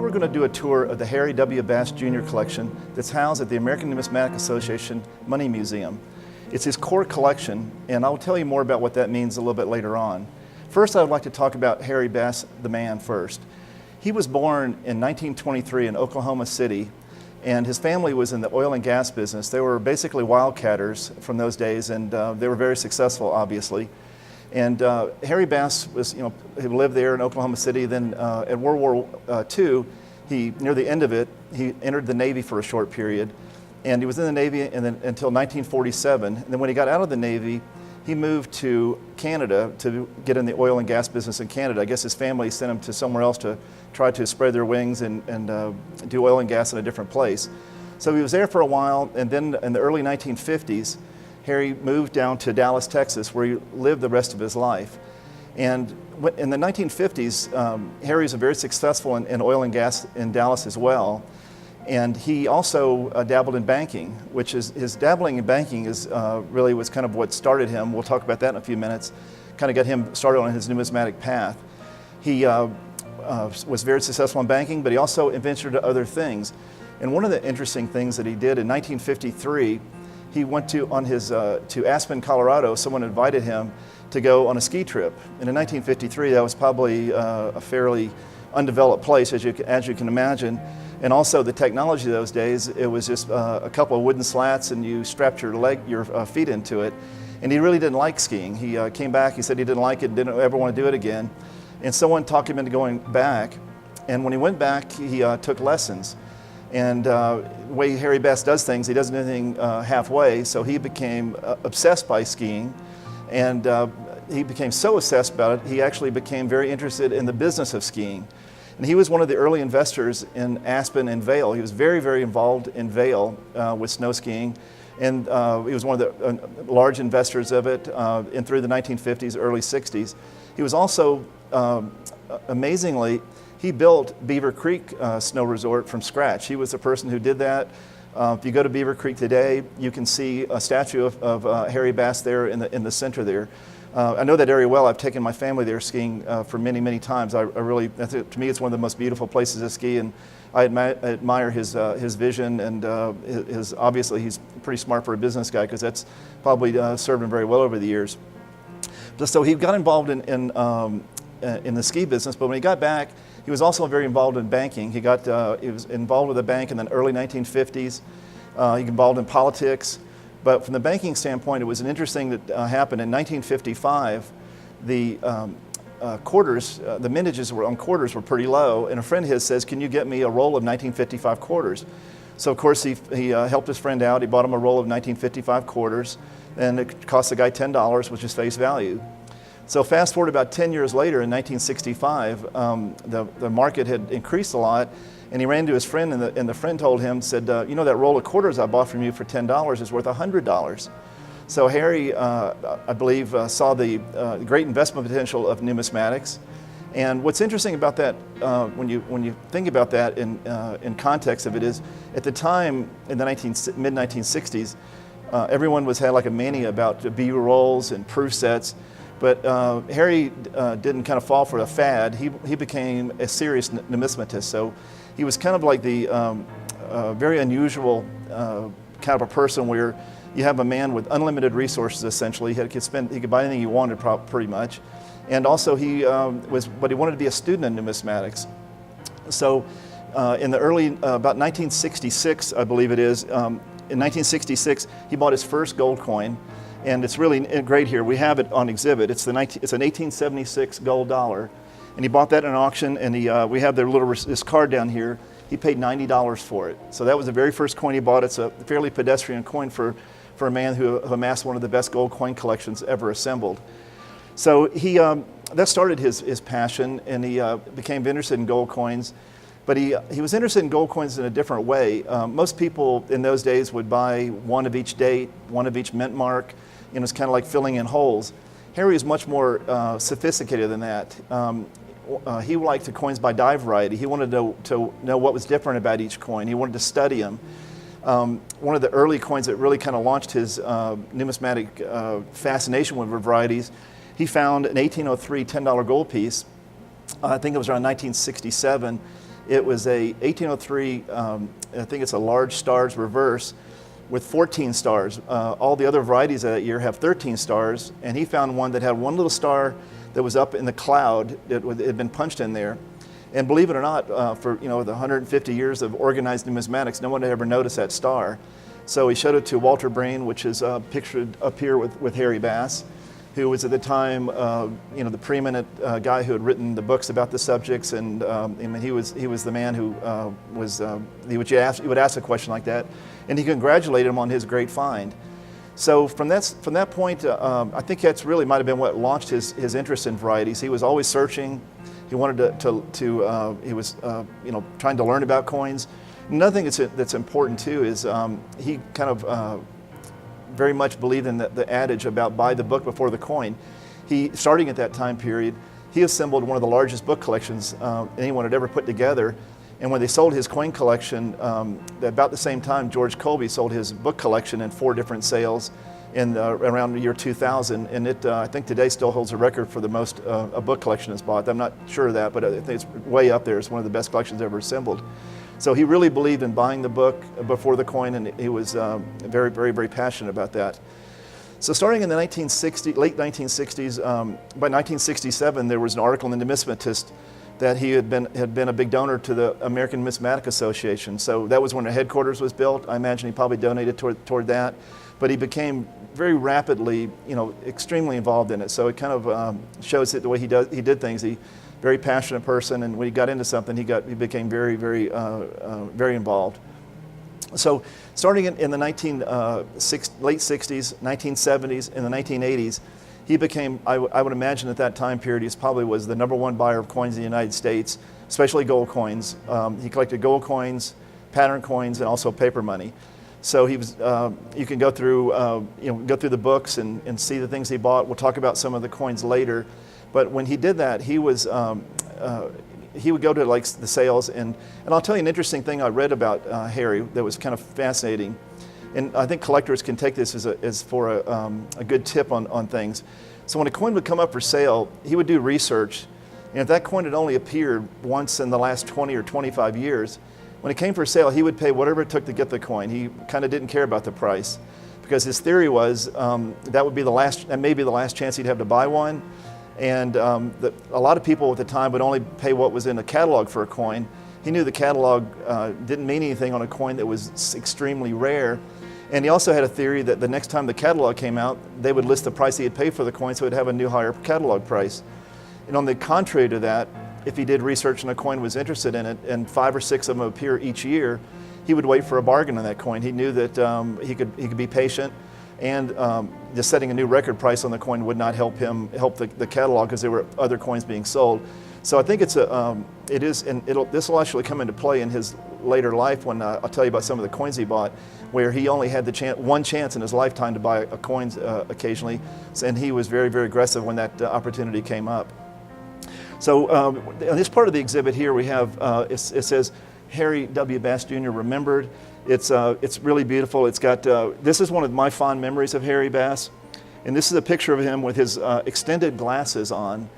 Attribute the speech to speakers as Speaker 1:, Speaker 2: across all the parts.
Speaker 1: we're going to do a tour of the Harry W. Bass Jr. collection that's housed at the American Numismatic Association Money Museum. It's his core collection, and I'll tell you more about what that means a little bit later on. First, I would like to talk about Harry Bass, the man, first. He was born in 1923 in Oklahoma City, and his family was in the oil and gas business. They were basically wildcatters from those days, and they were very successful, obviously. And Harry Bass was, he lived there in Oklahoma City. Then in World War II, near the end of it, he entered the Navy for a short period. And he was in the Navy until 1947. And then when he got out of the Navy, he moved to Canada to get in the oil and gas business in Canada. I guess his family sent him to somewhere else to try to spread their wings and do oil and gas in a different place. So he was there for a while, and then in the early 1950s, Harry moved down to Dallas, Texas, where he lived the rest of his life. And in the 1950s, Harry was very successful in oil and gas in Dallas as well. And he also dabbled in banking, which is, his dabbling in banking is really was kind of what started him. We'll talk about that in a few minutes. Kind of got him started on his numismatic path. He was very successful in banking, but he also ventured to other things. And one of the interesting things that he did in 1953, he went to Aspen, Colorado. Someone invited him to go on a ski trip. And in 1953, that was probably a fairly undeveloped place, as you can imagine. And also the technology those days, it was just a couple of wooden slats, and you strapped your feet into it. And he really didn't like skiing. He came back, he said he didn't like it, didn't ever want to do it again. And someone talked him into going back. And when he went back, he took lessons. And the way Harry Bass does things, he doesn't do anything halfway, so he became obsessed by skiing. And he became so obsessed about it, he actually became very interested in the business of skiing. And he was one of the early investors in Aspen and Vail. He was very, very involved in Vail with snow skiing. And he was one of the large investors of it through the 1950s, early 60s. He was also, amazingly, he built Beaver Creek Snow Resort from scratch. He was the person who did that. If you go to Beaver Creek today, you can see a statue of Harry Bass there in the center there. I know that area well. I've taken my family there skiing for many, many times. To me, it's one of the most beautiful places to ski, and I admire his vision, and obviously he's pretty smart for a business guy, because that's probably served him very well over the years. So he got involved in the ski business, but when he got back, he was also very involved in banking. He was involved with a bank in the early 1950s. He got involved in politics. But from the banking standpoint, it was an interesting that happened. In 1955, the quarters, the mintages on quarters were pretty low, and a friend of his says, "Can you get me a roll of 1955 quarters?" So of course he helped his friend out. He bought him a roll of 1955 quarters, and it cost the guy $10, which is face value. So fast forward about 10 years later, in 1965, the market had increased a lot, and he ran to his friend, and the friend told him, said, "You know, that roll of quarters I bought from you for $10 is worth $100. So Harry, I believe, saw the great investment potential of numismatics. And what's interesting about that, when you think about that in context of it, is at the time in the mid-1960s, everyone had like a mania about B rolls and proof sets. But Harry didn't kind of fall for a fad. He became a serious numismatist. So he was kind of like the very unusual kind of a person where you have a man with unlimited resources, essentially. He could buy anything he wanted, pretty much. And also but he wanted to be a student in numismatics. So in the early, about 1966, I believe it is, in 1966, he bought his first gold coin. And it's really great here. We have it on exhibit. It's an 1876 gold dollar. And he bought that in an auction, and we have this card down here. He paid $90 for it. So that was the very first coin he bought. It's a fairly pedestrian coin for a man who amassed one of the best gold coin collections ever assembled. So that started his passion, and he became interested in gold coins. But he was interested in gold coins in a different way. Most people in those days would buy one of each date, one of each mint mark, and it's kind of like filling in holes. Harry is much more sophisticated than that. He liked the coins by die variety. He wanted to know what was different about each coin. He wanted to study them. One of the early coins that really kind of launched his numismatic fascination with varieties, he found an 1803 $10 gold piece. I think it was around 1967. It was a 1803, I think it's a large stars reverse with 14 stars. All the other varieties of that year have 13 stars, and he found one that had one little star that was up in the cloud. It had been punched in there. And believe it or not, for the 150 years of organized numismatics, no one had ever noticed that star. So he showed it to Walter Brain, which is pictured up here with Harry Bass, who was at the time, the preeminent guy who had written the books about the subjects, and he was the man who he would ask a question like that, and he congratulated him on his great find. So from that point, I think that's really might have been what launched his interest in varieties. He was always searching. He wanted he was trying to learn about coins. Another thing that's important too is he kind of very much believed in the adage about buy the book before the coin. Starting at that time period, he assembled one of the largest book collections anyone had ever put together. And when they sold his coin collection, about the same time, George Colby sold his book collection in 4 different sales in around the year 2000. And it, I think today still holds a record for the most a book collection is bought. I'm not sure of that, but I think it's way up there. It's one of the best collections ever assembled. So he really believed in buying the book before the coin, and he was very, very, very passionate about that. So starting in the late 1960s, by 1967, there was an article in the Numismatist that he had been a big donor to the American Numismatic Association. So that was when the headquarters was built. I imagine he probably donated toward that, but he became very rapidly, extremely involved in it. So it kind of shows that the way he did things. Very passionate person, and when he got into something, he became very, very, very involved. So starting in the late 60s, 1970s, and the 1980s, he became, I would imagine at that time period, he probably was the #1 buyer of coins in the United States, especially gold coins. He collected gold coins, pattern coins, and also paper money. So he was, you can go through the books and see the things he bought. We'll talk about some of the coins later. But when he did that, he would go to like the sales, and I'll tell you an interesting thing I read about Harry that was kind of fascinating, and I think collectors can take this as for a good tip on things. So when a coin would come up for sale, he would do research, and if that coin had only appeared once in the last 20 or 25 years, when it came for sale, he would pay whatever it took to get the coin. He kind of didn't care about the price, because his theory was that would be maybe the last chance he'd have to buy one. And a lot of people at the time would only pay what was in a catalog for a coin. He knew the catalog didn't mean anything on a coin that was extremely rare. And he also had a theory that the next time the catalog came out, they would list the price he had paid for the coin, so it would have a new higher catalog price. And on the contrary to that, if he did research and a coin was interested in it, and 5 or 6 of them appear each year, he would wait for a bargain on that coin. He knew that he could be patient. And just setting a new record price on the coin would not help the catalog, because there were other coins being sold. So I think this will actually come into play in his later life when I'll tell you about some of the coins he bought, where he only had one chance in his lifetime to buy a coin occasionally, and he was very, very aggressive when that opportunity came up. So on this part of the exhibit here, we have it says Harry W. Bass Jr. remembered. It's really beautiful. It's got, this is one of my fond memories of Harry Bass. And this is a picture of him with his extended glasses on.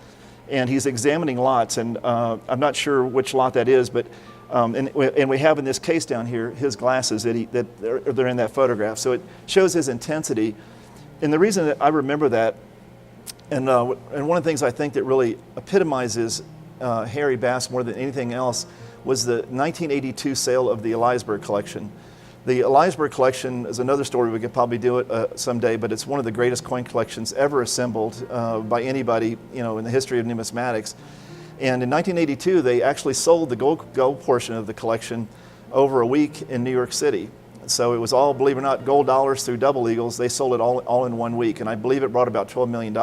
Speaker 1: And he's examining lots. And I'm not sure which lot that is, but, and we have in this case down here, his glasses they're in that photograph. So it shows his intensity. And the reason that I remember that, and one of the things I think that really epitomizes Harry Bass more than anything else, was the 1982 sale of the Eliza collection. The Eliza collection is another story. We could probably do it someday, but it's one of the greatest coin collections ever assembled by anybody, in the history of numismatics. And in 1982, they actually sold the gold portion of the collection over a week in New York City. So it was all, believe it or not, gold dollars through double eagles. They sold it all in 1 week, and I believe it brought about $12 million.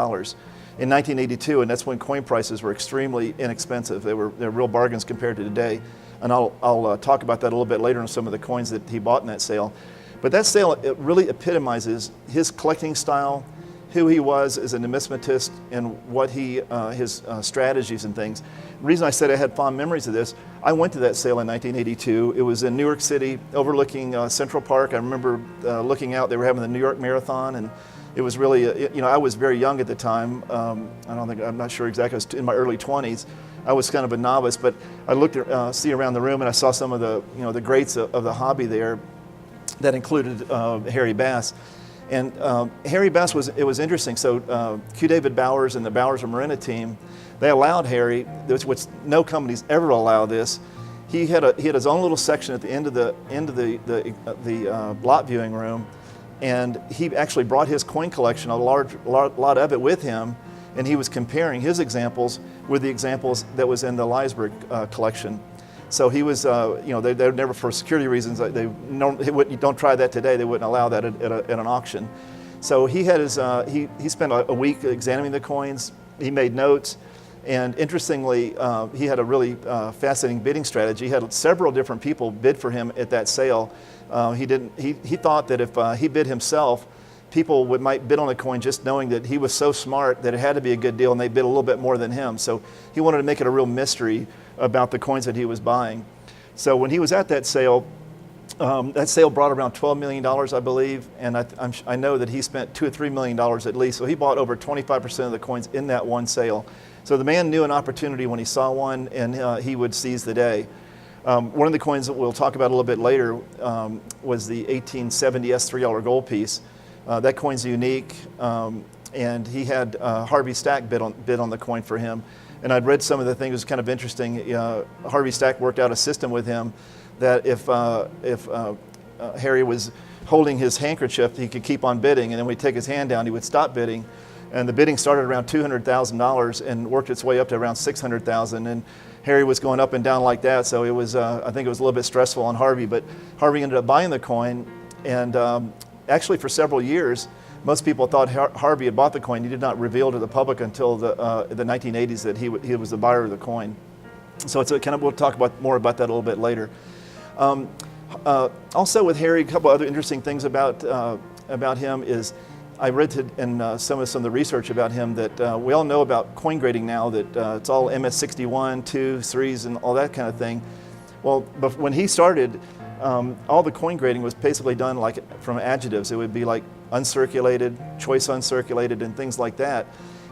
Speaker 1: In 1982, and that's when coin prices were extremely inexpensive. They're real bargains compared to today. And I'll talk about that a little bit later on some of the coins that he bought in that sale. But that sale, it really epitomizes his collecting style, who he was as a numismatist, and what his strategies and things. The reason I said I had fond memories of this, I went to that sale in 1982. It was in New York City, overlooking Central Park. I remember looking out. They were having the New York Marathon, and It was really, I was very young at the time. I'm not sure exactly. I was in my early 20s. I was kind of a novice, but I looked see around the room and I saw some of the, the greats of the hobby there. That included Harry Bass. And Harry Bass it was interesting. So Q. David Bowers and the Bowers and Marina team, they allowed Harry, which no companies ever allow this. He had his own little section at the end of the lot viewing room, and he actually brought his coin collection, a lot of it with him, and he was comparing his examples with the examples that was in the Eliza collection. So he was, they never, for security reasons, you don't try that today. They wouldn't allow that at an auction. So he had he spent a week examining the coins. He made notes, and interestingly, he had a really fascinating bidding strategy. He had several different people bid for him at that sale. He thought that if he bid himself, people might bid on a coin just knowing that he was so smart that it had to be a good deal, and they bid a little bit more than him. So he wanted to make it a real mystery about the coins that he was buying. So when he was at that sale brought around $12 million, I believe, and I know that he spent $2 or $3 million at least. So he bought over 25% of the coins in that one sale. So the man knew an opportunity when he saw one, and he would seize the day. One of the coins that we'll talk about a little bit later was the 1870 S $3 gold piece. That coin's unique, and he had Harvey Stack bid on the coin for him. And I'd read some of the things. It was kind of interesting. Harvey Stack worked out a system with him that if Harry was holding his handkerchief, he could keep on bidding, and then when he'd take his hand down, he would stop bidding. And the bidding started around $200,000 and worked its way up to around $600,000. And Harry was going up and down like that, so it was. I think it was a little bit stressful on Harvey, but Harvey ended up buying the coin, and actually for several years, most people thought Harvey had bought the coin. He did not reveal to the public until the 1980s that he was the buyer of the coin. So it's we'll talk more about that a little bit later. Also with Harry, a couple other interesting things about him is I read in some of the research about him that we all know about coin grading now, that it's all MS61, 2s, 3s, and all that kind of thing. Well, but when he started, all the coin grading was basically done like from adjectives. It would be like uncirculated, choice uncirculated, and things like that.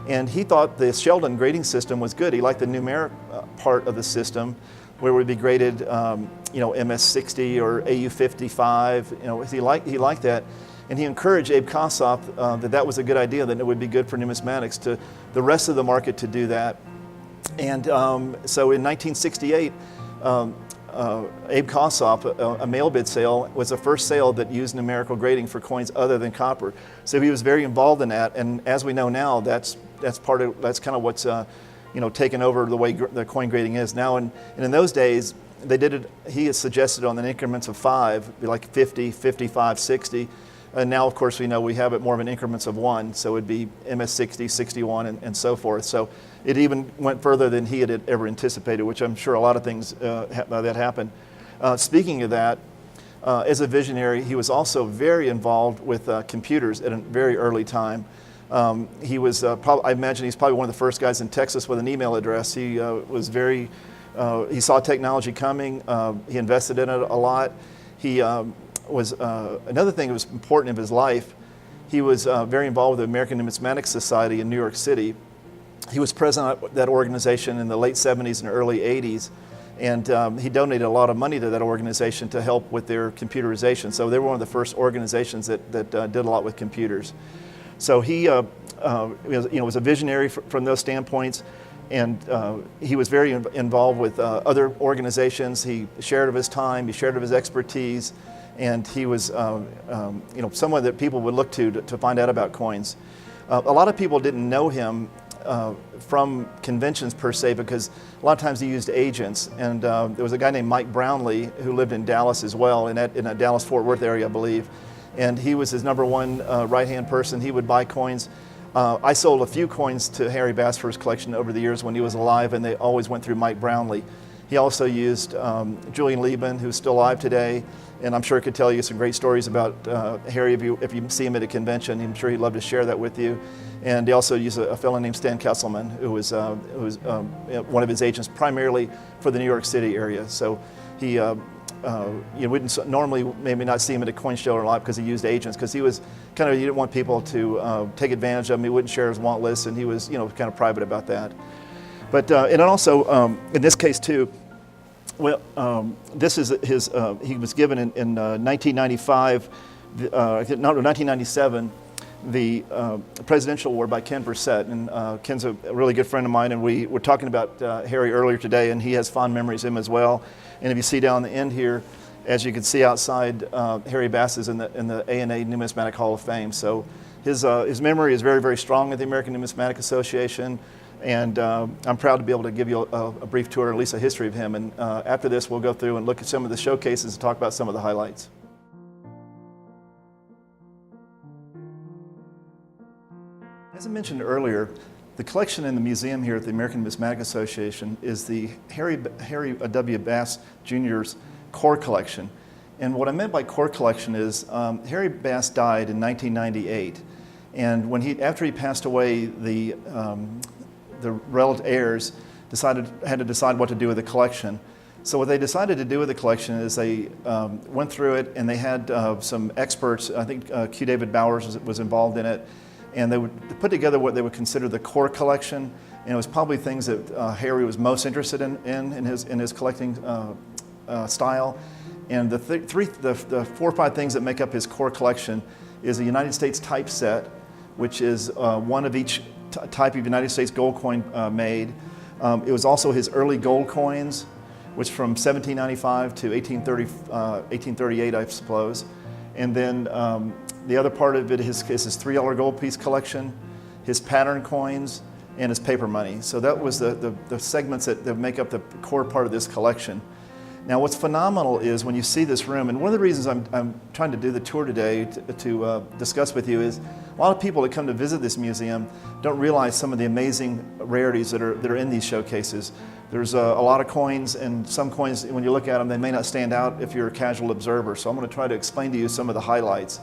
Speaker 1: And he thought the Sheldon grading system was good. He liked the numeric part of the system, where it would be graded, MS60 or AU55. He liked that, and he encouraged Abe Kossoff that was a good idea, that it would be good for numismatics to the rest of the market to do that. And so in 1968. Abe Kossoff, a mail bid sale, was the first sale that used numerical grading for coins other than copper. So he was very involved in that, and as we know now, that's kind of what's taken over the way the coin grading is now. And in those days, they did it. He had suggested on the increments of 5, be like 50, 55, 60. And now, of course, we know we have it more of in increments of 1, so it'd be MS60, 61, and so forth. So it even went further than he had ever anticipated, which I'm sure a lot of things that happened. Speaking of that, as a visionary, he was also very involved with computers at a very early time. He was, I imagine he's probably one of the first guys in Texas with an email address. He was he saw technology coming. He invested in it a lot. He was another thing that was important in his life. He was very involved with the American Numismatic Society in New York City. He was president of that organization in the late 70s and early 80s, and he donated a lot of money to that organization to help with their computerization. So they were one of the first organizations that did a lot with computers. So he was a visionary from those standpoints, and he was very involved with other organizations. He shared of his time, he shared of his expertise, and he was someone that people would look to find out about coins. A lot of people didn't know him from conventions per se, because a lot of times he used agents, and there was a guy named Mike Brownlee who lived in Dallas as well, in a Dallas-Fort Worth area, I believe, and he was his number one right-hand person. He would buy coins. I sold a few coins to Harry Bass for his collection over the years when he was alive, and they always went through Mike Brownlee. He also used Julian Lieben, who's still alive today, and I'm sure he could tell you some great stories about Harry if you see him at a convention. I'm sure he'd love to share that with you. And he also used a fellow named Stan Kesselman, who was one of his agents primarily for the New York City area. So he you wouldn't normally maybe not see him at a coin show a lot because he used agents, because he was kind of, you didn't want people to take advantage of him. He wouldn't share his want list, and he was kind of private about that. But and also in this case too, well, this is his. He was given in 1995, no, 1997. The presidential award by Ken Brissett, and Ken's a really good friend of mine, and we were talking about Harry earlier today, and he has fond memories of him as well. And if you see down the end here, as you can see outside, Harry Bass is in the A&A Numismatic Hall of Fame. So his memory is very, very strong at the American Numismatic Association, and I'm proud to be able to give you a brief tour, or at least a history of him. And after this, we'll go through and look at some of the showcases and talk about some of the highlights. As I mentioned earlier, the collection in the museum here at the American Numismatic Association is the Harry W. Bass Jr.'s core collection. And what I meant by core collection is Harry Bass died in 1998, and after he passed away, the relative heirs had to decide what to do with the collection. So what they decided to do with the collection is they went through it, and they had some experts. I think Q. David Bowers was involved in it. And they would put together what they would consider the core collection, and it was probably things that Harry was most interested in his collecting style. And the 4 or 5 things that make up his core collection is a United States type set, which is one of each type of United States gold coin made. It was also his early gold coins, which from 1795 to 1838, I suppose. And then the other part of it is his $3 gold piece collection, his pattern coins, and his paper money. So that was the segments that make up the core part of this collection. Now what's phenomenal is when you see this room, and one of the reasons I'm trying to do the tour today to discuss with you is a lot of people that come to visit this museum don't realize some of the amazing rarities that are in these showcases. There's a lot of coins, and some coins, when you look at them, they may not stand out if you're a casual observer. So I'm going to try to explain to you some of the highlights.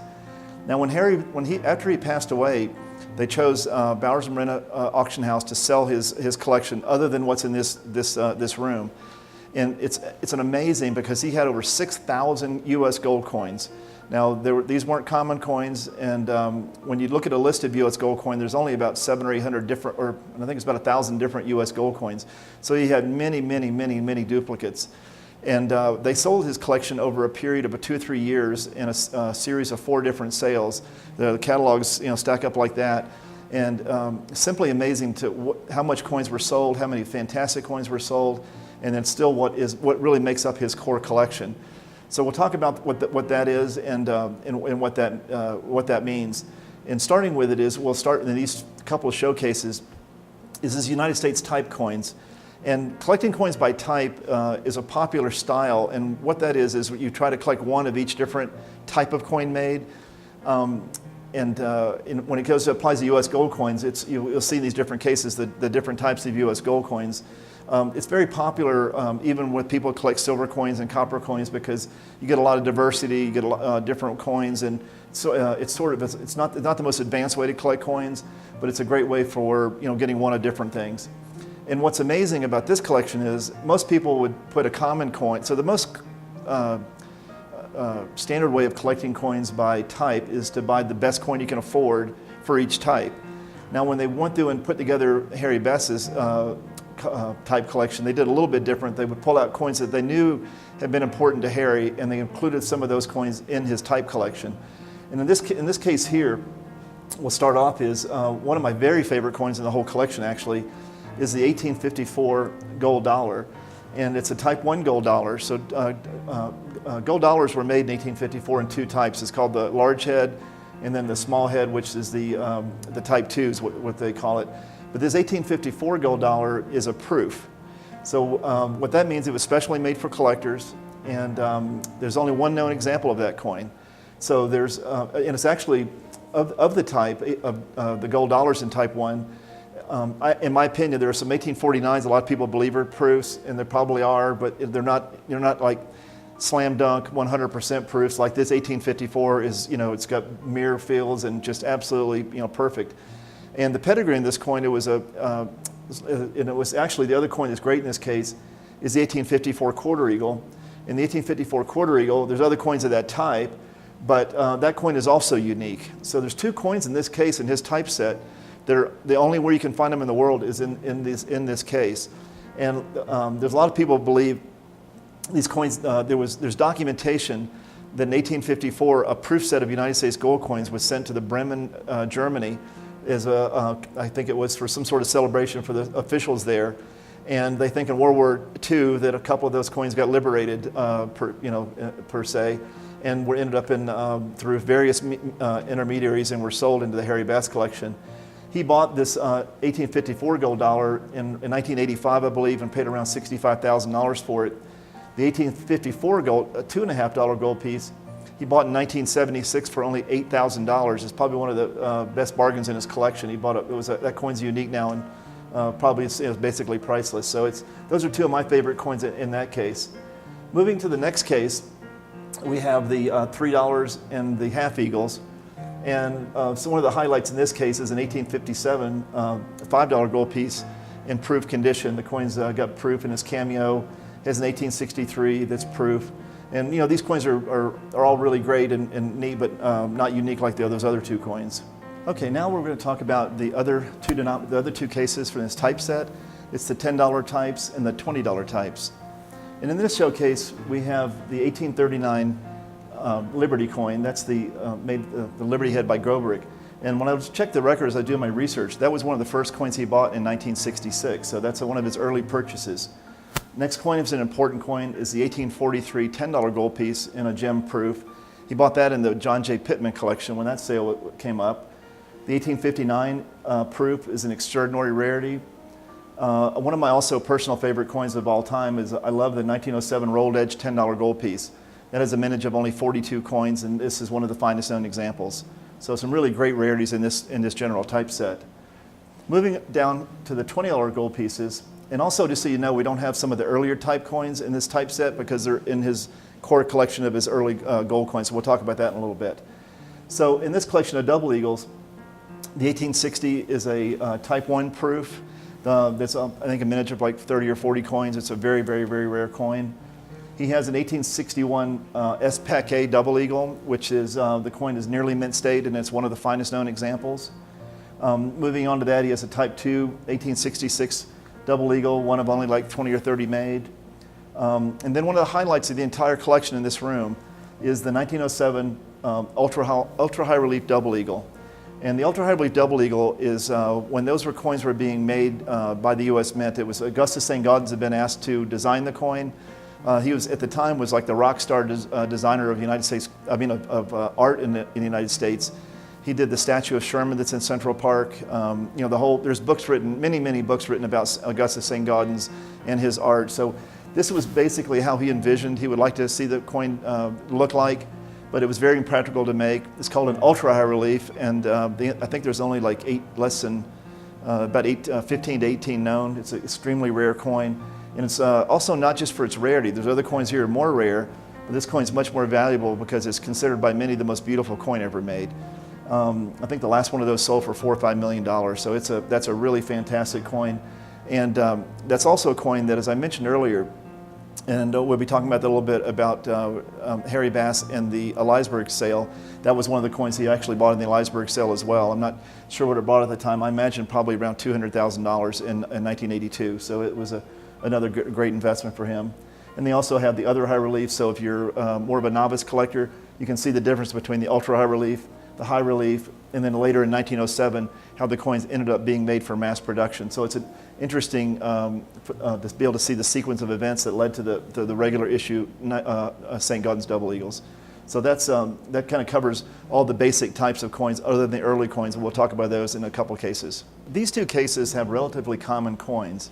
Speaker 1: Now, after he passed away, they chose Bowers and Renna Auction House to sell his collection, other than what's in this room. And it's an amazing, because he had over 6,000 U.S. gold coins. Now, these weren't common coins, and when you look at a listed U.S. gold coin, there's only about 700 or 800 different, or I think it's about 1,000 different U.S. gold coins. So he had many, many, many, many duplicates. And they sold his collection over a period of 2 or 3 years in a series of 4 different sales. The catalogs, stack up like that, and simply amazing how much coins were sold, how many fantastic coins were sold, and then still what really makes up his core collection. So we'll talk about what that is and what that means. And starting with it is, we'll start in these couple of showcases, is his United States type coins. And collecting coins by type is a popular style, and what that is you try to collect one of each different type of coin made. When it applies to U.S. gold coins, you'll see in these different cases the different types of U.S. gold coins. It's very popular even with people who collect silver coins and copper coins, because you get a lot of diversity, you get a lot different coins, and so it's not the most advanced way to collect coins, but it's a great way for getting one of different things. And what's amazing about this collection is most people would put a common coin. So the most standard way of collecting coins by type is to buy the best coin you can afford for each type. Now, when they went through and put together Harry Bass's type collection, they did a little bit different. They would pull out coins that they knew had been important to Harry, and they included some of those coins in his type collection. And in this case here, we'll start off is one of my very favorite coins in the whole collection, actually, is the 1854 gold dollar. And it's a type 1 gold dollar. So gold dollars were made in 1854 in 2 types. It's called the large head, and then the small head, which is the type 2 is what they call it. But this 1854 gold dollar is a proof. So what that means, it was specially made for collectors, and there's only one known example of that coin. So there's, and it's actually, of the type, of the gold dollars in type 1, in my opinion, there are some 1849s a lot of people believe are proofs, and there probably are, but they're not like slam dunk 100% proofs. Like this 1854 is, it's got mirror fields and just absolutely, perfect. And the pedigree in this coin, it was actually the other coin that's great in this case is the 1854 quarter eagle, In the 1854 quarter eagle, there's other coins of that type, but that coin is also unique. So there's 2 coins in this case in his typeset. They're the only where you can find them in the world is in this case. And there's a lot of people believe these coins, there's documentation that in 1854, a proof set of United States gold coins was sent to the Bremen, Germany, as I think it was for some sort of celebration for the officials there. And they think in World War II that a couple of those coins got liberated, per se, and were ended up through various intermediaries and were sold into the Harry Bass collection. He bought this 1854 gold dollar in 1985, I believe, and paid around $65,000 for it. The 1854 gold, a $2.50 gold piece, he bought in 1976 for only $8,000. It's probably one of the best bargains in his collection. He bought it. That coin's unique now, and probably it's basically priceless. So those are 2 of my favorite coins in that case. Moving to the next case, we have the $3 and the half eagles. And so one of the highlights in this case is an 1857 $5 gold piece in proof condition. The coin's got proof in his cameo. Has an 1863 that's proof. And these coins are all really great and neat, but not unique like those other 2 coins. Okay, now we're going to talk about the other 2 cases for this typeset. It's the $10 types and the $20 types. And in this showcase, we have the 1839 Liberty coin. That's the Liberty head by Grobrick. And when I checked the records, I do my research, that was one of the first coins he bought in 1966. So that's one of his early purchases. Next coin is an important coin, is the 1843 $10 gold piece in a gem proof. He bought that in the John J. Pittman collection when that sale came up. The 1859 proof is an extraordinary rarity. One of my also personal favorite coins of all time is, I love the 1907 rolled edge $10 gold piece. That has a mintage of only 42 coins, and this is one of the finest known examples. So some really great rarities in this general typeset. Moving down to the $20 gold pieces, and also just so you know, we don't have some of the earlier type coins in this typeset because they're in his core collection of his early gold coins, so we'll talk about that in a little bit. So in this collection of double eagles, the 1860 is a type 1 proof. That's I think a mintage of like 30 or 40 coins. It's a very, very, very rare coin. He has an 1861 S-Paquet double eagle, which is, the coin is nearly mint state, and it's one of the finest known examples. Moving on to that, he has a type 2 1866 double eagle, one of only like 20 or 30 made. And then one of the highlights of the entire collection in this room is the 1907 ultra high relief double eagle. And the ultra high relief double eagle is when those coins were being made by the U.S. Mint. It was Augustus St. Gaudens had been asked to design the coin. He was at the time was like the rock star designer of the United States. I mean of art in the United States. He did the statue of Sherman that's in Central Park. There's books written, many books written about Augustus St. Gaudens and his art. So this was basically how he envisioned he would like to see the coin look like, but it was very impractical to make. It's called an ultra high relief, and I think there's only like 15 to 18 known. It's an extremely rare coin, and it's also not just for its rarity. There's other coins here more rare, but this coin's much more valuable because it's considered by many the most beautiful coin ever made. I think the last one of those sold for $4 or $5 million, so that's a really fantastic coin. And that's also a coin that, as I mentioned earlier, and we'll be talking about that a little bit about Harry Bass and the Eliza sale. That was one of the coins he actually bought in the Eliza sale as well. I'm not sure what it bought at the time. I imagine probably around $200,000 in 1982, so it was another great investment for him. And they also have the other high relief, so if you're more of a novice collector, you can see the difference between the ultra high relief, the high relief, and then later in 1907, how the coins ended up being made for mass production. So it's an interesting to be able to see the sequence of events that led to the regular issue St. Gaudens double eagles. So that kind of covers all the basic types of coins other than the early coins, and we'll talk about those in a couple cases. These 2 cases have relatively common coins.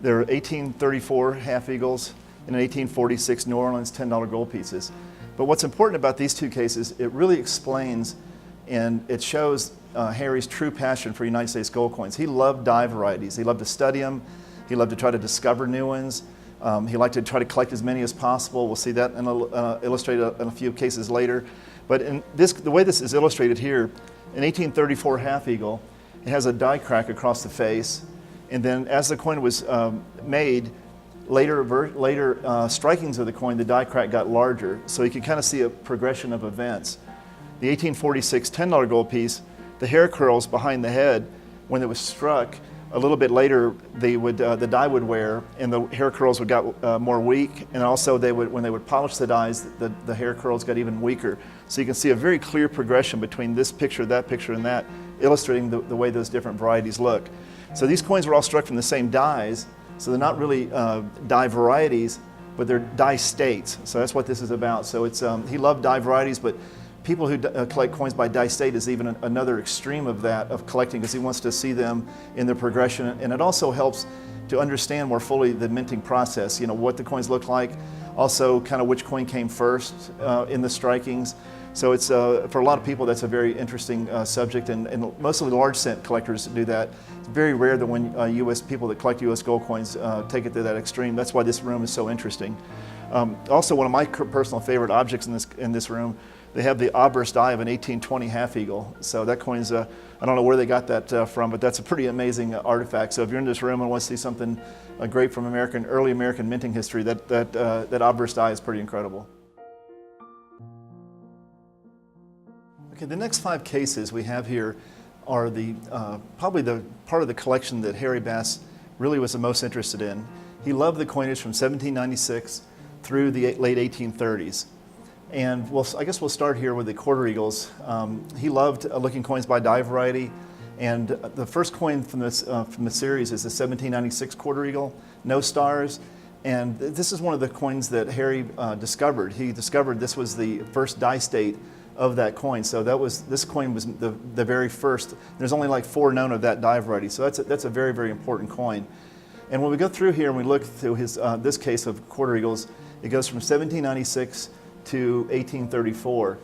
Speaker 1: They're 1834 half eagles and an 1846 New Orleans $10 gold pieces. But what's important about these 2 cases, it really explains and it shows Harry's true passion for United States gold coins. He loved die varieties. He loved to study them. He loved to try to discover new ones. He liked to try to collect as many as possible. We'll see that illustrated in a few cases later. But the way this is illustrated here, in 1834 half eagle, it has a die crack across the face. And then as the coin was made, Later strikings of the coin, the die crack got larger, so you can kind of see a progression of events. The 1846 $10 gold piece, the hair curls behind the head, when it was struck, a little bit later, the die would wear, and the hair curls would got more weak, and also when they would polish the dies, the hair curls got even weaker. So you can see a very clear progression between this picture, and that, illustrating the way those different varieties look. So these coins were all struck from the same dies, so they're not really die varieties, but they're die states. So that's what this is about. So it's he loved die varieties, but people who collect coins by die state is even another extreme of that, of collecting, because he wants to see them in their progression. And it also helps to understand more fully the minting process, what the coins look like, also kind of which coin came first in the strikings. So it's, for a lot of people, that's a very interesting subject, and mostly large cent collectors do that. It's very rare that when people that collect U.S. gold coins take it to that extreme. That's why this room is so interesting. Also, one of my personal favorite objects in this room, they have the obverse die of an 1820 half eagle. So that coin's, I don't know where they got that from, but that's a pretty amazing artifact. So if you're in this room and want to see something great from early American minting history, that obverse die is pretty incredible. Okay, the next 5 cases we have here are probably the part of the collection that Harry Bass really was the most interested in. He loved the coinage from 1796 through the late 1830s. And I guess we'll start here with the quarter eagles. He loved looking coins by die variety, and the first coin from the series is the 1796 quarter eagle, no stars. And this is one of the coins that Harry discovered. He discovered this was the first die state of that coin. So this coin was the very first. There's only like 4 known of that die variety. So that's a very, very important coin. And when we go through here and we look through this case of quarter eagles, it goes from 1796 to 1834.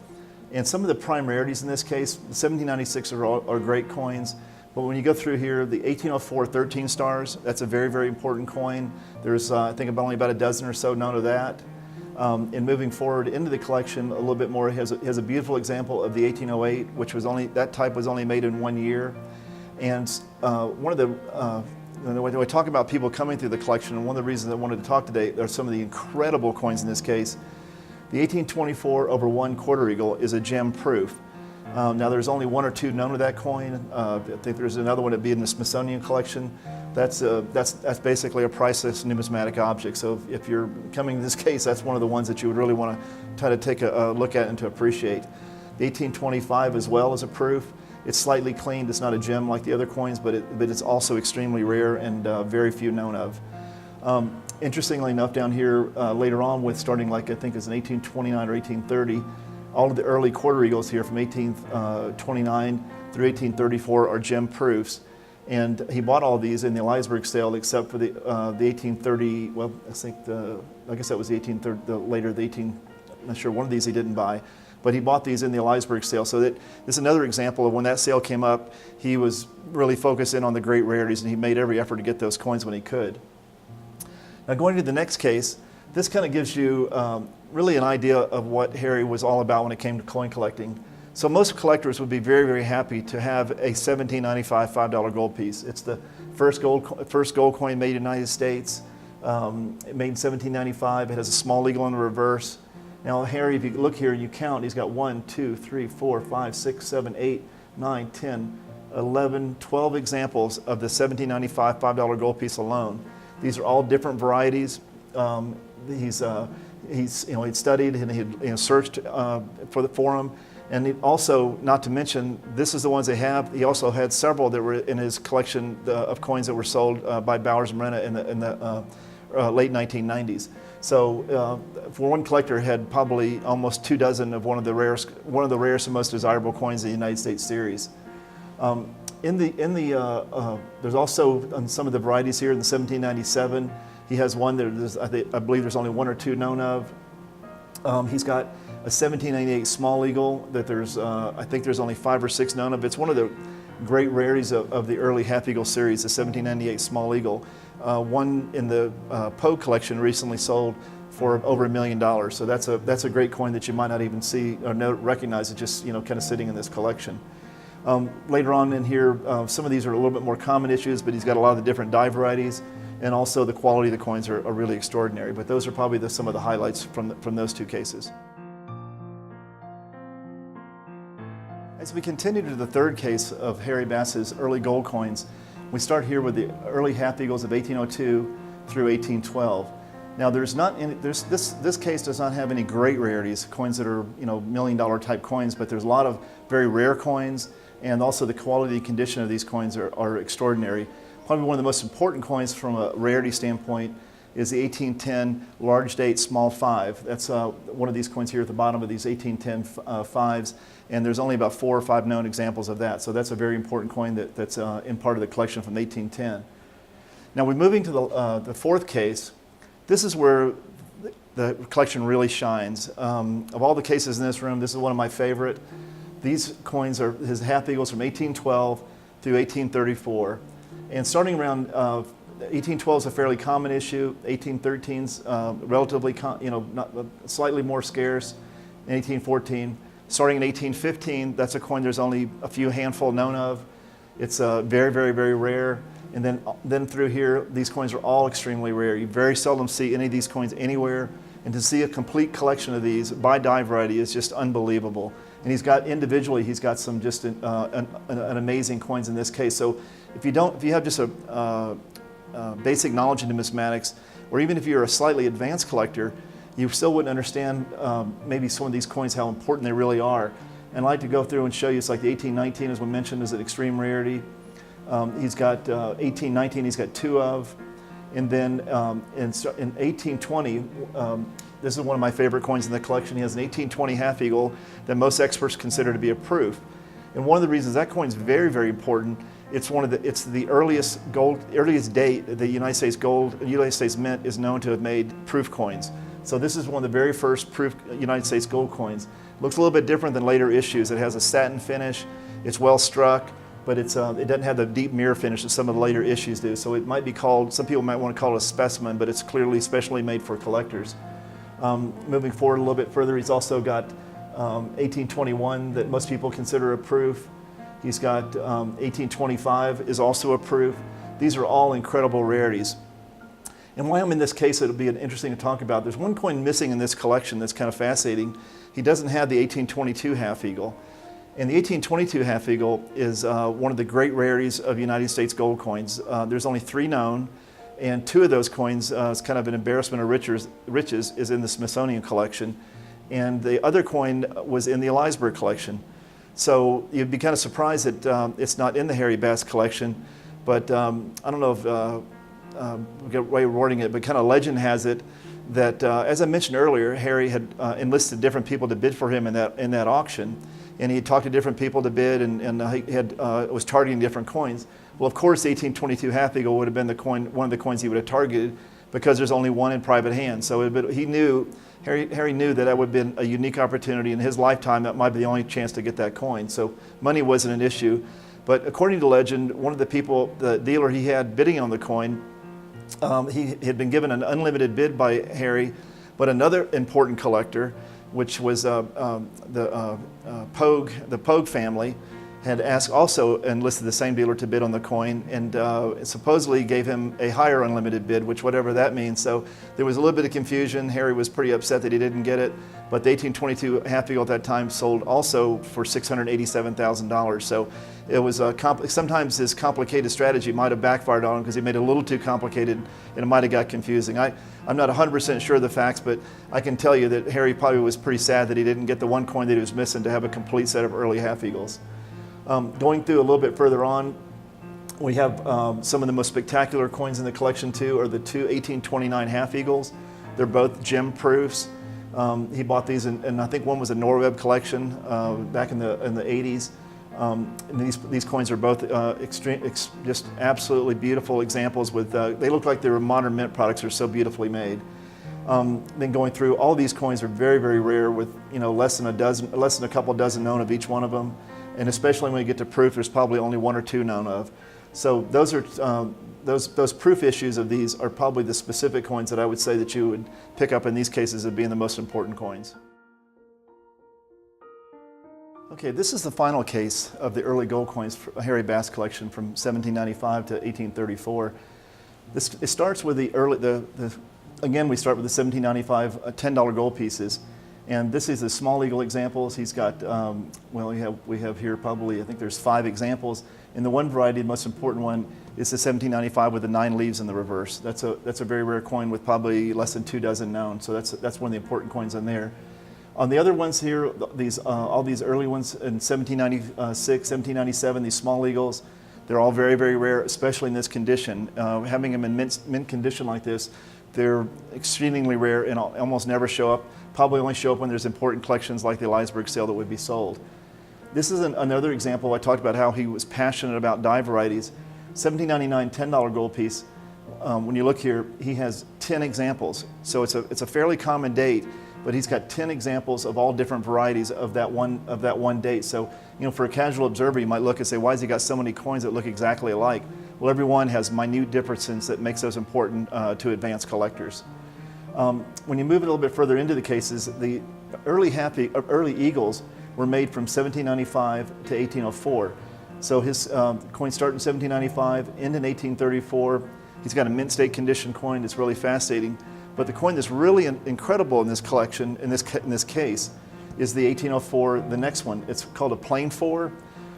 Speaker 1: And some of the primarities in this case, the 1796 are great coins, but when you go through here, the 1804 13 stars, that's a very, very important coin. There's, I think, only about a dozen or so known of that. And moving forward into the collection a little bit more, it has a beautiful example of the 1808, which that type was only made in 1 year. And one of the, when I talk about people coming through the collection, and one of the reasons I wanted to talk today are some of the incredible coins in this case. The 1824/1 quarter eagle is a gem proof. Now there's only 1 or 2 known of that coin. I think there's another one that'd be in the Smithsonian collection. That's basically a priceless numismatic object. So if you're coming to this case, that's one of the ones that you would really want to try to take a look at and to appreciate. The 1825 as well is a proof. It's slightly cleaned. It's not a gem like the other coins, but it's also extremely rare and very few known of. Interestingly enough, down here later on, with starting like I think it's in 1829 or 1830, all of the early quarter eagles here from 1829 through 1834 are gem proofs. And he bought all these in the Eliza sale, except for the 1830. Well, I think I guess that was the 1830. I'm not sure, one of these he didn't buy, but he bought these in the Eliza sale. So this is another example of when that sale came up, he was really focused in on the great rarities, and he made every effort to get those coins when he could. Now going to the next case, this kind of gives you really an idea of what Harry was all about when it came to coin collecting. So most collectors would be very, very happy to have a 1795 $5 gold piece. It's the first gold coin made in the United States, made in 1795. It has a small eagle in the reverse. Now Harry, if you look here and you count, he's got 1, 2, 3, 4, 5, 6, 7, 8, 9, 10, 11, 12 examples of the 1795 $5 gold piece alone. These are all different varieties. He'd studied and he'd searched for them. And he also, not to mention, this is the ones they have. He also had several that were in his collection of coins that were sold by Bowers and Renna in the late 1990s. So for one collector, had probably almost 2 dozen of one of the rarest and most desirable coins in the United States series. There's also on some of the varieties here in the 1797. He has one that I believe there's only 1 or 2 known of. He's got a 1798 small eagle that I think there's only 5 or 6 known of. It's one of the great rarities of the early half eagle series, the 1798 small eagle. One in the Poe collection recently sold for over $1 million. So that's a great coin that you might not even see or recognize. It's just kind of sitting in this collection. Later on in here, some of these are a little bit more common issues, but he's got a lot of the different die varieties. and also the quality of the coins are really extraordinary. But those are probably some of the highlights from those two cases. As we continue to the third case of Harry Bass's early gold coins, we start here with the early half eagles of 1802 through 1812. Now, this case does not have any great rarities, coins that are $1 million type coins, but there's a lot of very rare coins, and also the quality and condition of these coins are extraordinary. Probably one of the most important coins from a rarity standpoint is the 1810 large date small 5. That's one of these coins here at the bottom of these 1810 fives, and there's only about 4 or 5 known examples of that. So that's a very important coin that's in part of the collection from 1810. Now we're moving to the fourth case. This is where the collection really shines. Of all the cases in this room, this is one of my favorite. These coins are his half eagles from 1812 through 1834. And starting around 1812 is a fairly common issue. 1813's relatively, slightly more scarce. In 1814, starting in 1815, that's a coin there's only a few handful known of. It's very, very, very rare. And then through here, these coins are all extremely rare. You very seldom see any of these coins anywhere. And to see a complete collection of these by die variety is just unbelievable. And individually, he's got some just an amazing coins in this case. So if you have just a basic knowledge in numismatics, or even if you're a slightly advanced collector, you still wouldn't understand maybe some of these coins, how important they really are. And I'd like to go through and show you, it's like the 1819, as we mentioned, is an extreme rarity. He's got 1819, he's got 2 of. And then in 1820, this is one of my favorite coins in the collection. He has an 1820 half eagle that most experts consider to be a proof. And one of the reasons that coin is very, very important, it's the earliest date the United States Mint is known to have made proof coins. So this is one of the very first proof United States gold coins. Looks a little bit different than later issues. It has a satin finish, it's well struck, but it doesn't have the deep mirror finish that some of the later issues do. So it might be called, some people might want to call it a specimen, but it's clearly specially made for collectors. Moving forward a little bit further, he's also got 1821 that most people consider a proof. He's got 1825 is also a proof. These are all incredible rarities. And why I'm in this case, it'll be interesting to talk about. There's one coin missing in this collection that's kind of fascinating. He doesn't have the 1822 half eagle. And the 1822 half eagle is one of the great rarities of United States gold coins. There's only 3 known, and 2 of those coins, it's kind of an embarrassment of riches, is in the Smithsonian collection. And the other coin was in the Eliza collection. So you'd be kind of surprised that it's not in the Harry Bass collection, but I don't know if we get way of wording it, but kind of legend has it that, as I mentioned earlier, Harry had enlisted different people to bid for him in that auction. And he talked to different people to bid, and he was targeting different coins. Well, of course, the 1822 half eagle would have been one of the coins he would have targeted, because there's only one in private hands. So Harry knew that would have been a unique opportunity in his lifetime. That might be the only chance to get that coin. So money wasn't an issue. But according to legend, one of the people, the dealer he had bidding on the coin, he had been given an unlimited bid by Harry, but another important collector, which was the Berg family, had also enlisted the same dealer to bid on the coin, and supposedly gave him a higher unlimited bid, which whatever that means. So there was a little bit of confusion. Harry was pretty upset that he didn't get it, but the 1822 half eagle at that time sold also for $687,000. So it was sometimes his complicated strategy might have backfired on him, because he made it a little too complicated and it might have got confusing. I'm not 100% sure of the facts, but I can tell you that Harry probably was pretty sad that he didn't get the one coin that he was missing to have a complete set of early half eagles. Going through a little bit further on, we have some of the most spectacular coins in the collection too, are the 2 1829 half eagles. They're both gem proofs. He bought these, and I think one was a Norweb collection back in the 80s. And these coins are both just absolutely beautiful examples. They look like they were modern mint products. They're so beautifully made. Then going through, all these coins are very, very rare, with less than a couple dozen known of each one of them. And especially when you get to proof, there's probably only 1 or 2 known of. So those are those proof issues of these are probably the specific coins that I would say that you would pick up in these cases as being the most important coins. Okay, this is the final case of the early gold coins for Harry Bass collection from 1795 to 1834. It starts with again, we start with the 1795 $10 gold pieces. And this is the small eagle examples. He's got, well, we have here probably, I think there's 5 examples. And the one variety, the most important one, is the 1795 with the 9 leaves in the reverse. That's a very rare coin with probably less than 2 dozen known. So that's one of the important coins in there. On the other ones here, all these early ones in 1796, 1797, these small eagles, they're all very, very rare, especially in this condition. Having them in mint condition like this, they're extremely rare and almost never show up. Probably only show up when there's important collections like the Eliza sale that would be sold. This is another example. I talked about how he was passionate about die varieties. 1799 $10 gold piece. When you look here, he has 10 examples. So it's a fairly common date, but he's got 10 examples of all different varieties of that one date. So, you know, for a casual observer, you might look and say, why has he got so many coins that look exactly alike? Well, every one has minute differences that makes those important to advanced collectors. When you move a little bit further into the cases, the early eagles were made from 1795 to 1804. So his coins start in 1795, end in 1834. He's got a mint state condition coin that's really fascinating. But the coin that's really incredible in this collection, in this case, is the 1804, the next one. It's called a plain 4.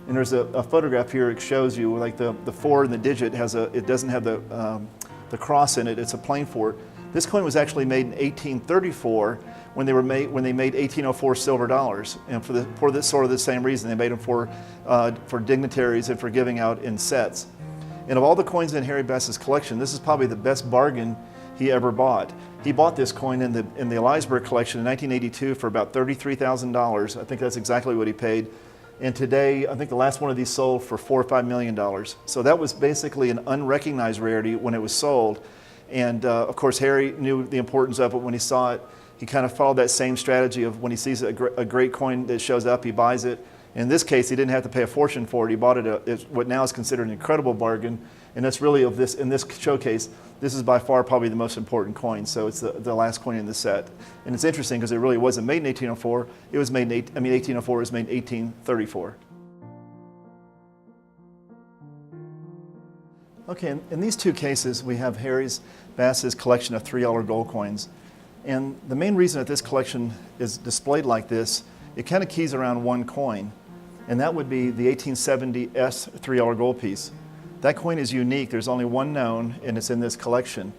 Speaker 1: And there's a photograph here. It shows you like the 4 in the digit it doesn't have the cross in it. It's a plain 4. This coin was actually made in 1834 when they made 1804 silver dollars, and for this sort of the same reason. They made them for dignitaries and for giving out in sets. And of all the coins in Harry Bass's collection, this is probably the best bargain he ever bought. He bought this coin in the Eliza collection in 1982 for about $33,000. I think that's exactly what he paid. And today, I think the last one of these sold for $4 or $5 million. So that was basically an unrecognized rarity when it was sold. And of course, Harry knew the importance of it when he saw it. He kind of followed that same strategy of when he sees a great coin that shows up, he buys it. In this case, he didn't have to pay a fortune for it. He bought it at what now is considered an incredible bargain. And that's really in this showcase, this is by far probably the most important coin. So it's the last coin in the set. And it's interesting because it really wasn't made in 1804. It was made 1804 was made in 1834. Okay, in these two cases, we have Harry Bass's collection of $3 gold coins. And the main reason that this collection is displayed like this, it kind of keys around one coin, and that would be the 1870 S $3 gold piece. That coin is unique. There's only one known, and it's in this collection.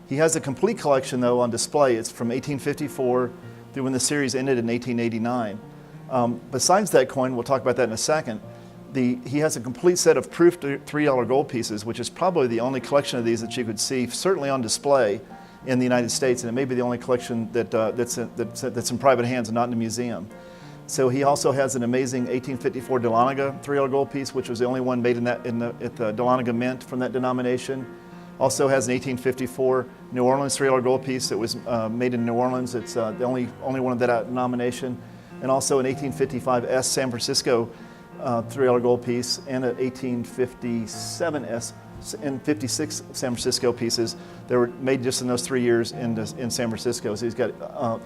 Speaker 1: He has a complete collection, though, on display. It's from 1854 through when the series ended in 1889. Besides that coin, we'll talk about that in a second, he has a complete set of proof $3 gold pieces, which is probably the only collection of these that you could see, certainly on display in the United States, and it may be the only collection that's in private hands and not in a museum. So he also has an amazing 1854 Dahlonega $3 gold piece, which was the only one made at the Dahlonega Mint from that denomination. Also has an 1854 New Orleans $3 gold piece that was made in New Orleans. It's the only one of that denomination. And also an 1855 S San Francisco $3 gold piece, and an 1857 S and 56 San Francisco pieces that were made just in those 3 years in San Francisco. So he's got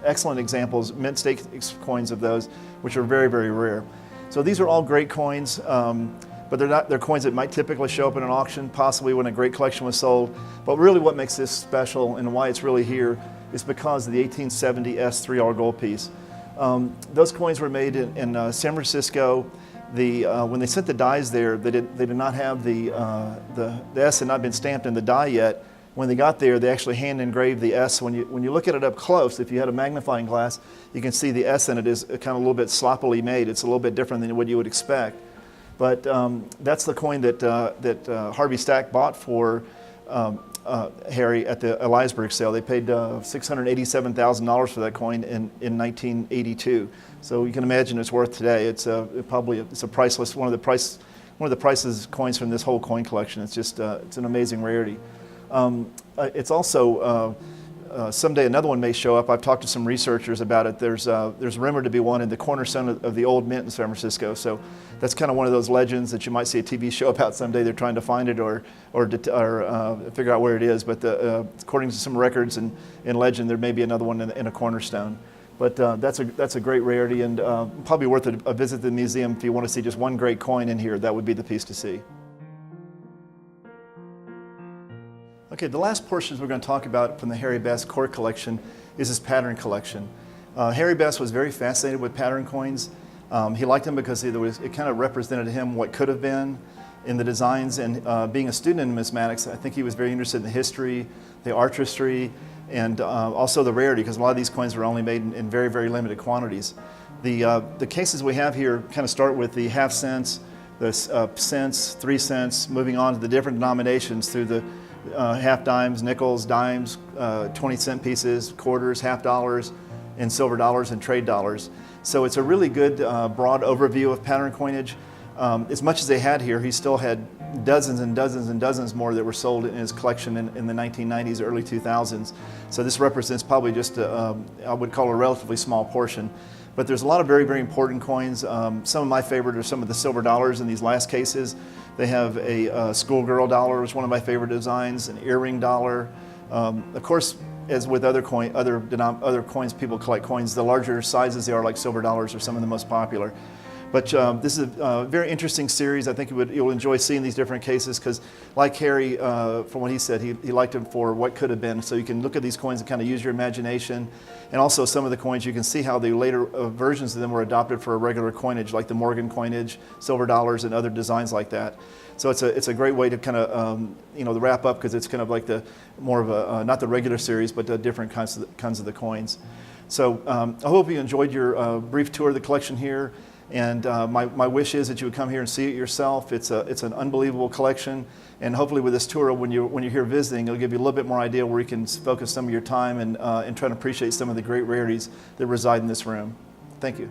Speaker 1: excellent examples, mint state coins of those, which are very, very rare. So these are all great coins, but they're coins that might typically show up in an auction, possibly when a great collection was sold. But really what makes this special and why it's really here is because of the 1870 S $3 gold piece. Those coins were made in San Francisco. When they sent the dies there, they did not have the S had not been stamped in the die yet. When they got there, they actually hand engraved the S. When you look at it up close, if you had a magnifying glass, you can see the S in it is kind of a little bit sloppily made. It's a little bit different than what you would expect. But that's the coin that Harvey Stack bought for Harry at the Eliza sale. They paid $687,000 for that coin in 1982. So you can imagine it's worth today. It's probably a priceless one of the priceless coins from this whole coin collection. It's just it's an amazing rarity. It's also someday another one may show up. I've talked to some researchers about it. There's rumored to be one in the cornerstone of the old mint in San Francisco. So that's kind of one of those legends that you might see a TV show about someday. They're trying to find it or figure out where it is. But according to some records and legend, there may be another one in a cornerstone. But that's a great rarity, and probably worth a visit to the museum if you want to see just one great coin in here. That would be the piece to see. Okay, the last portions we're going to talk about from the Harry Bass core collection is his pattern collection. Harry Bass was very fascinated with pattern coins. He liked them because it kind of represented him what could have been in the designs, and being a student in numismatics, I think he was very interested in the history, the artistry, and also the rarity, because a lot of these coins were only made in very, very limited quantities. The cases we have here kind of start with the half cents, the cents, 3 cents, moving on to the different denominations through the half dimes, nickels, dimes, 20-cent pieces, quarters, half dollars, and silver dollars and trade dollars. So it's a really good broad overview of pattern coinage. As much as they had here, he still had dozens and dozens and dozens more that were sold in his collection in the 1990s, early 2000s. So this represents probably just, I would call a relatively small portion. But there's a lot of very, very important coins. Some of my favorite are some of the silver dollars in these last cases. They have a schoolgirl dollar, which is one of my favorite designs, an earring dollar. Of course, as with other coins, people collect coins, the larger sizes they are, like silver dollars, are some of the most popular. But this is a very interesting series. I think you'll enjoy seeing these different cases because, like Harry, from what he said, he liked them for what could have been. So you can look at these coins and kind of use your imagination. And also some of the coins, you can see how the later versions of them were adopted for a regular coinage, like the Morgan coinage, silver dollars, and other designs like that. So it's a great way to kind of to wrap up, because it's kind of like the more of a not the regular series, but the different kinds of the coins. So I hope you enjoyed your brief tour of the collection here. And my wish is that you would come here and see it yourself. It's an unbelievable collection, and hopefully with this tour, when you're here visiting, it'll give you a little bit more idea where you can focus some of your time and try to appreciate some of the great rarities that reside in this room. Thank you.